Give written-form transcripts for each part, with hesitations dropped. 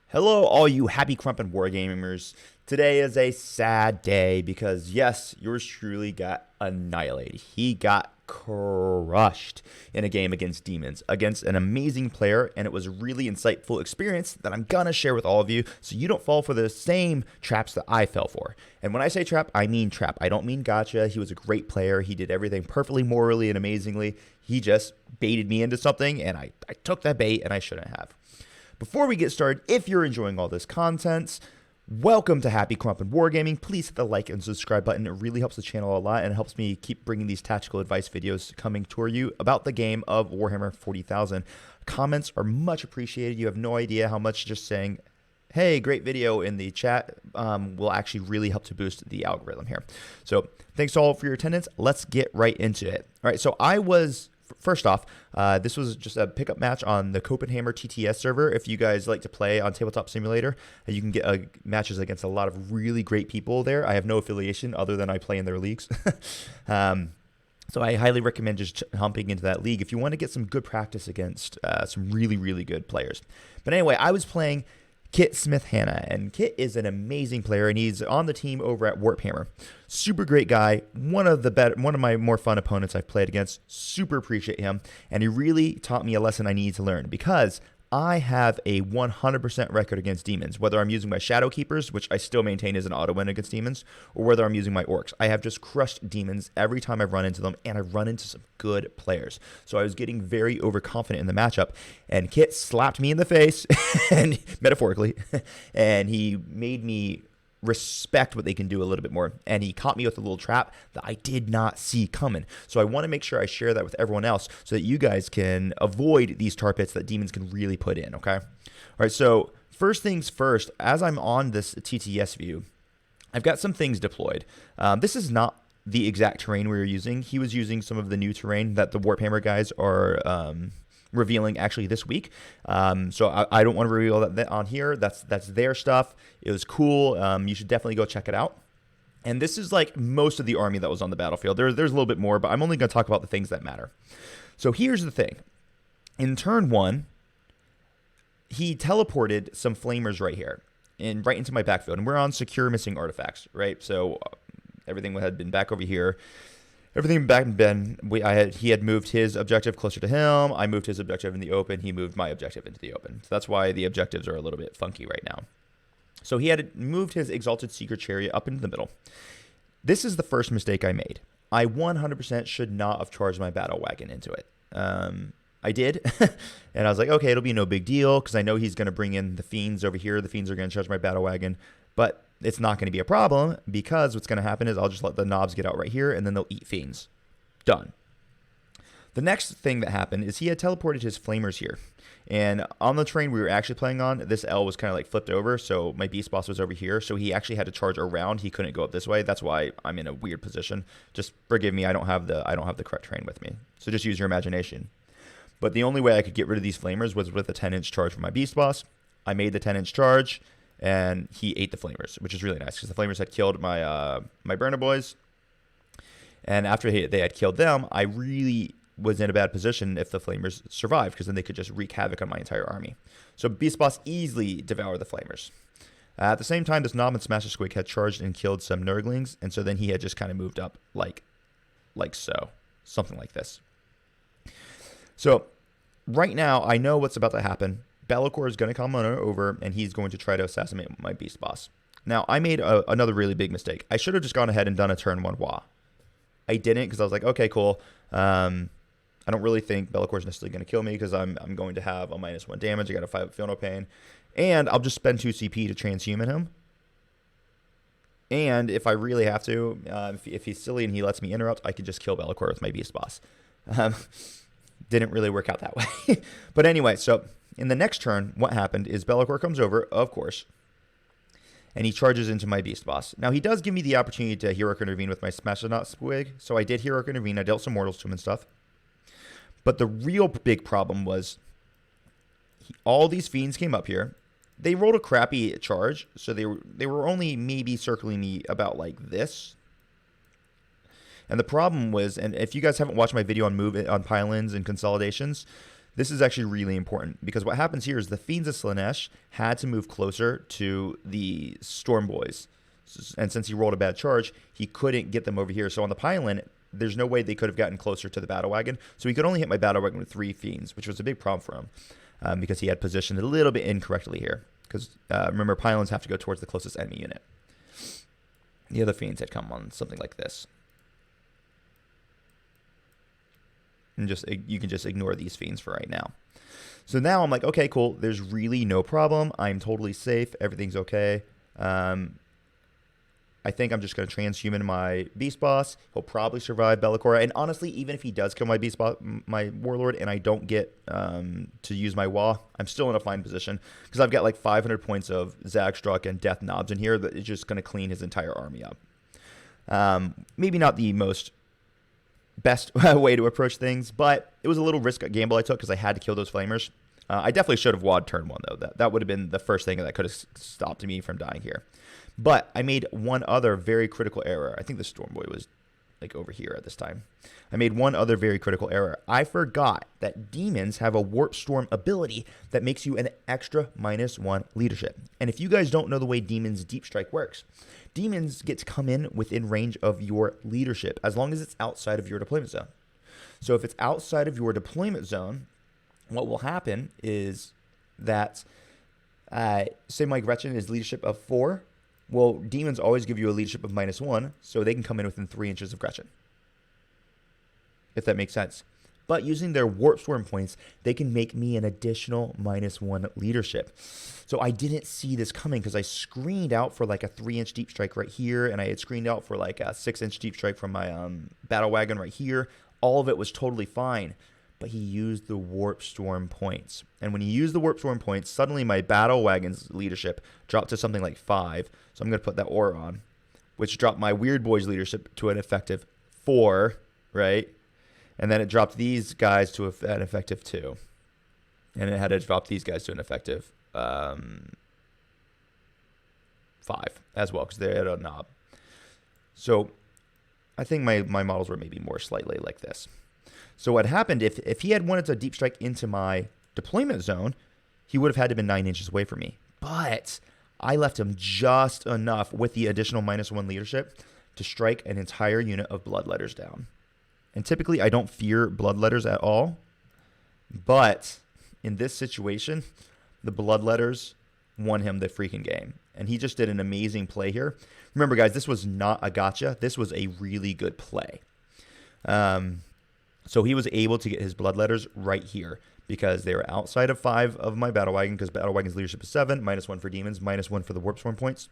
Hello, all you happy Krumped wargamers. Today is a sad day because, yes, yours truly got annihilated. He got crushed in a game against demons, against an amazing player, and it was a really insightful experience that I'm gonna share with all of you so you don't fall for the same traps that I fell for. And when I say trap, I mean trap. I don't mean gotcha. He was a great player. He did everything perfectly, morally, and amazingly. He just baited me into something, and I took that bait, and I shouldn't have. Before we get started, if you're enjoying all this content, welcome to Happy Krumped Wargaming. Please hit the like and subscribe button. It really helps the channel a lot and it helps me keep bringing these tactical advice videos coming toward you about the game of Warhammer 40,000. Comments are much appreciated. You have no idea how much just saying, hey, great video in the chat will actually really help to boost the algorithm here. So thanks all for your attendance. Let's get right into it. All right, so first off, this was just a pickup match on the Copenhagen TTS server. If you guys like to play on Tabletop Simulator, you can get matches against a lot of really great people there. I have no affiliation other than I play in their leagues. So I highly recommend just humping into that league if you want to get some good practice against some really, really good players. But anyway, I was playing Kit Smith-Hanna, and Kit is an amazing player, and he's on the team over at warphamer. Super great guy, one of my more fun opponents I've played against. Super appreciate him, and he really taught me a lesson I need to learn because I have a 100% record against demons, whether I'm using my Shadow Keepers, which I still maintain is an auto win against demons, or whether I'm using my Orcs. I have just crushed demons every time I've run into them, and I've run into some good players. So I was getting very overconfident in the matchup, and Kit slapped me in the face, and metaphorically, and he made me respect what they can do a little bit more, and he caught me with a little trap that I did not see coming. So I want to make sure I share that with everyone else so that you guys can avoid these tar pits that demons can really put in. Okay, all right, so first things first, as I'm on this TTS view, I've got some things deployed. This is not the exact terrain we were using. He was using some of the new terrain that the warphamer guys are revealing actually this week. So I don't want to reveal that on here. That's their stuff. It was cool. You should definitely go check it out. And this is like most of the army that was on the battlefield. There's a little bit more, but I'm only going to talk about the things that matter. So here's the thing. In turn one, he teleported some flamers right here and right into my backfield. And we're on secure missing artifacts, right? So everything had been back over here. Everything back then, he had moved his objective closer to him. I moved his objective in the open. He moved my objective into the open. So that's why the objectives are a little bit funky right now. So he had moved his Exalted Seeker Chariot up into the middle. This is the first mistake I made. I 100% should not have charged my battle wagon into it. I did, and I was like, okay, it'll be no big deal because I know he's going to bring in the fiends over here. The fiends are going to charge my battle wagon, but it's not going to be a problem because what's going to happen is I'll just let the knobs get out right here and then they'll eat fiends. Done. The next thing that happened is he had teleported his flamers here. And on the terrain we were actually playing on, this L was kind of like flipped over. So my beast boss was over here. So he actually had to charge around. He couldn't go up this way. That's why I'm in a weird position. Just forgive me. I don't have the correct terrain with me. So just use your imagination. But the only way I could get rid of these flamers was with a 10-inch charge from my beast boss. I made the 10-inch charge. And he ate the flamers, which is really nice because the flamers had killed my my burner boys. And after they had killed them, I really was in a bad position if the flamers survived because then they could just wreak havoc on my entire army. So Beast Boss easily devoured the flamers. At the same time, this Knob and Smasher Squig had charged and killed some Nurglings, and so then he had just kind of moved up like so, something like this. So right now, I know what's about to happen. Be'lakor is going to come on over, and he's going to try to assassinate my beast boss. Now, I made another really big mistake. I should have just gone ahead and done a turn one Wa. I didn't because I was like, okay, cool. I don't really think Be'lakor is necessarily going to kill me because I'm going to have a -1 damage. I got to feel no pain. And I'll just spend 2 CP to transhuman him. And if I really have to, if he's silly and he lets me interrupt, I could just kill Be'lakor with my beast boss. Didn't really work out that way. But anyway, so in the next turn, what happened is Be'lakor comes over, of course, and he charges into my beast boss. Now, he does give me the opportunity to Heroic Intervene with my Smasher Squig, so I did Heroic Intervene. I dealt some mortals to him and stuff. But the real big problem was all these fiends came up here. They rolled a crappy charge, so they were only maybe circling me about like this. And the problem was, and if you guys haven't watched my video on pylons and consolidations, This is actually really important because what happens here is the Fiends of Slaanesh had to move closer to the Storm Boys. And since he rolled a bad charge, he couldn't get them over here. So on the pylon, there's no way they could have gotten closer to the battle wagon. So he could only hit my battle wagon with 3 Fiends, which was a big problem for him because he had positioned a little bit incorrectly here. Because remember, pylons have to go towards the closest enemy unit. The other Fiends had come on something like this. And you can just ignore these Fiends for right now. So now I'm like, okay, cool. There's really no problem. I'm totally safe. Everything's okay. I think I'm just going to transhuman my Beast Boss. He'll probably survive Bellicora. And honestly, even if he does kill my Beast Boss, my Warlord, and I don't get to use my Wah, I'm still in a fine position. Because I've got like 500 points of Zagstruck and Death Knobs in here that is just going to clean his entire army up. Maybe not the best way to approach things, but it was a little risk gamble I took because I had to kill those Flamers. I definitely should have WAD turn 1, though. That would have been the first thing that could have stopped me from dying here. But I made one other very critical error. I think the Storm Boy was like over here at this time. I made one other very critical error. I forgot that demons have a Warp Storm ability that makes you an extra -1 leadership. And if you guys don't know the way Demons Deep Strike works, demons get to come in within range of your leadership as long as it's outside of your deployment zone. So if it's outside of your deployment zone, what will happen is that, say my Gretchen is leadership of 4. Well, demons always give you a leadership of -1, so they can come in within 3 inches of Gretchen. If that makes sense. But using their Warp Storm points, they can make me an additional -1 leadership. So I didn't see this coming because I screened out for like a 3-inch deep strike right here, and I had screened out for like a 6-inch deep strike from my battle wagon right here. All of it was totally fine. But he used the Warp Storm points. And when he used the Warp Storm points, suddenly my battle wagon's leadership dropped to something like 5. So I'm going to put that aura on, which dropped my Weird Boy's leadership to an effective 4, right? And then it dropped these guys to an effective 2. And it had to drop these guys to an effective 5 as well, because they had a knob. So I think my models were maybe more slightly like this. So what happened, if he had wanted to deep strike into my deployment zone, he would have had to been 9 inches away from me. But I left him just enough with the additional -1 leadership to strike an entire unit of Bloodletters down. And typically I don't fear Bloodletters at all. But in this situation, the Bloodletters won him the freaking game. And he just did an amazing play here. Remember, guys, this was not a gotcha. This was a really good play. So he was able to get his Bloodletters right here because they were outside of 5 of my battle wagon because battle wagon's leadership is 7, -1 for demons, -1 for the Warp Storm points.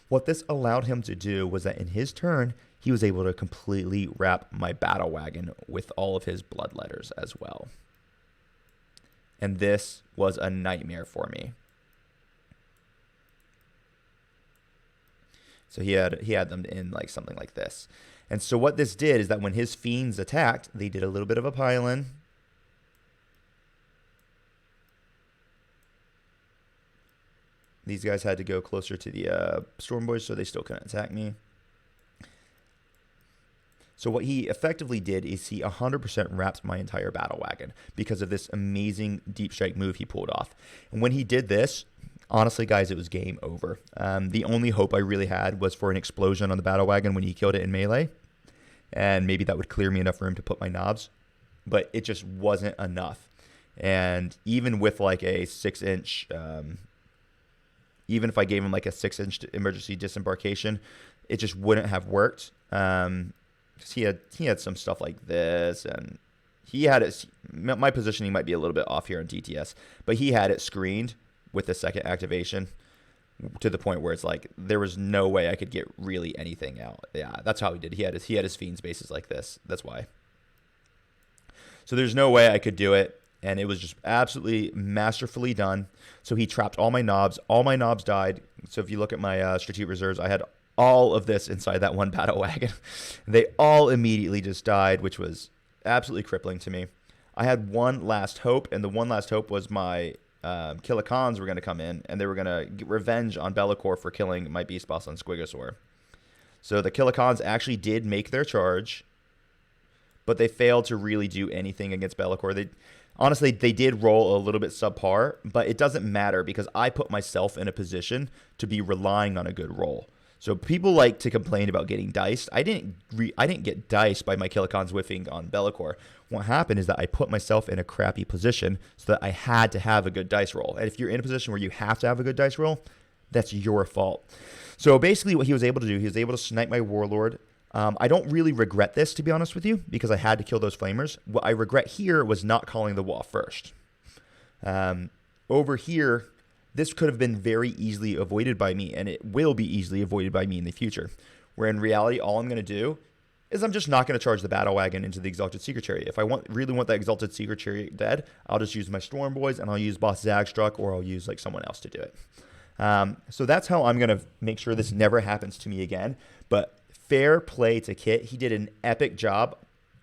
What this allowed him to do was that in his turn, he was able to completely wrap my battle wagon with all of his Bloodletters as well. And this was a nightmare for me. So he had them in like something like this. And so what this did is that when his Fiends attacked, they did a little bit of a pylon. These guys had to go closer to the Storm Boys, so they still couldn't attack me. So what he effectively did is he 100% wrapped my entire battle wagon because of this amazing deep strike move he pulled off. And when he did this, honestly, guys, it was game over. The only hope I really had was for an explosion on the battle wagon when he killed it in melee. And maybe that would clear me enough room to put my knobs. But it just wasn't enough. And even with like a 6-inch, even if I gave him like a 6-inch emergency disembarkation, it just wouldn't have worked. Because he had some stuff like this, and he had it. My positioning might be a little bit off here in DTS, but he had it screened with the second activation to the point where it's like there was no way I could get really anything out. Yeah, that's how he did. He had his Fiend spaces like this. That's why. So there's no way I could do it, and it was just absolutely masterfully done. So he trapped all my knobs. All my knobs died. So if you look at my strategic reserves, I had all of this inside that one battle wagon. They all immediately just died, which was absolutely crippling to me. I had one last hope, and the one last hope was my Killikons were going to come in, and they were going to get revenge on Bellicor for killing my Beast Boss on Squigosaur. So the Killikons actually did make their charge, but they failed to really do anything against Bellicor. Honestly, they did roll a little bit subpar, but it doesn't matter because I put myself in a position to be relying on a good roll. So people like to complain about getting diced. I didn't get diced by my Killicons whiffing on Be'lakor. What happened is that I put myself in a crappy position so that I had to have a good dice roll. And if you're in a position where you have to have a good dice roll, that's your fault. So basically what he was able to do, he was able to snipe my Warlord. I don't really regret this, to be honest with you, because I had to kill those flamers. What I regret here was not calling the wall first. Over here, this could have been very easily avoided by me, and it will be easily avoided by me in the future. Where in reality, all I'm going to do is I'm just not going to charge the battle wagon into the Exalted Secret Chariot. If I really want that Exalted Secret Chariot dead, I'll just use my Storm Boys, and I'll use Boss Zagstruck, or I'll use like someone else to do it. So that's how I'm going to make sure this never happens to me again. But fair play to Kit. He did an epic job.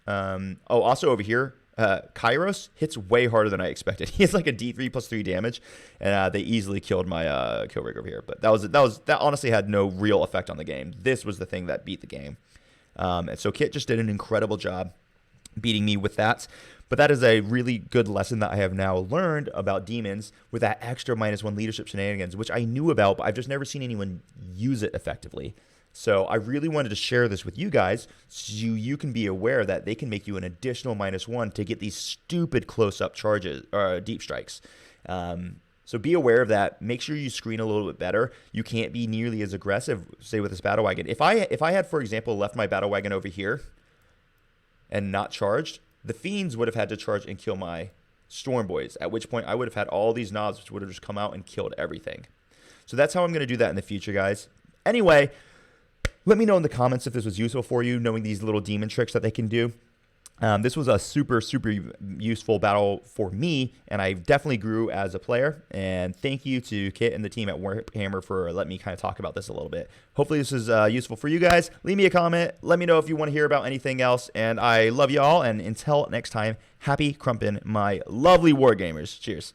Also over here, Kairos hits way harder than I expected. He has like a D3 plus 3 damage, and they easily killed my kill rig over here. But that honestly had no real effect on the game. This was the thing that beat the game. And so Kit just did an incredible job beating me with that. But that is a really good lesson that I have now learned about demons with that extra -1 leadership shenanigans, which I knew about, but I've just never seen anyone use it effectively. So I really wanted to share this with you guys so you can be aware that they can make you an additional -1 to get these stupid close-up charges or deep strikes. So be aware of that. Make sure you screen a little bit better. You can't be nearly as aggressive, say, with this battle wagon. If I had, for example, left my battle wagon over here and not charged, the fiends would have had to charge and kill my Storm Boys, at which point I would have had all these knobs which would have just come out and killed everything. So that's how I'm going to do that in the future, guys. Anyway, let me know in the comments if this was useful for you, knowing these little demon tricks that they can do. This was a super, super useful battle for me, and I definitely grew as a player. And thank you to Kit and the team at Warphamer for letting me kind of talk about this a little bit. Hopefully this is useful for you guys. Leave me a comment. Let me know if you want to hear about anything else. And I love you all. And until next time, happy Krumping, my lovely wargamers. Cheers.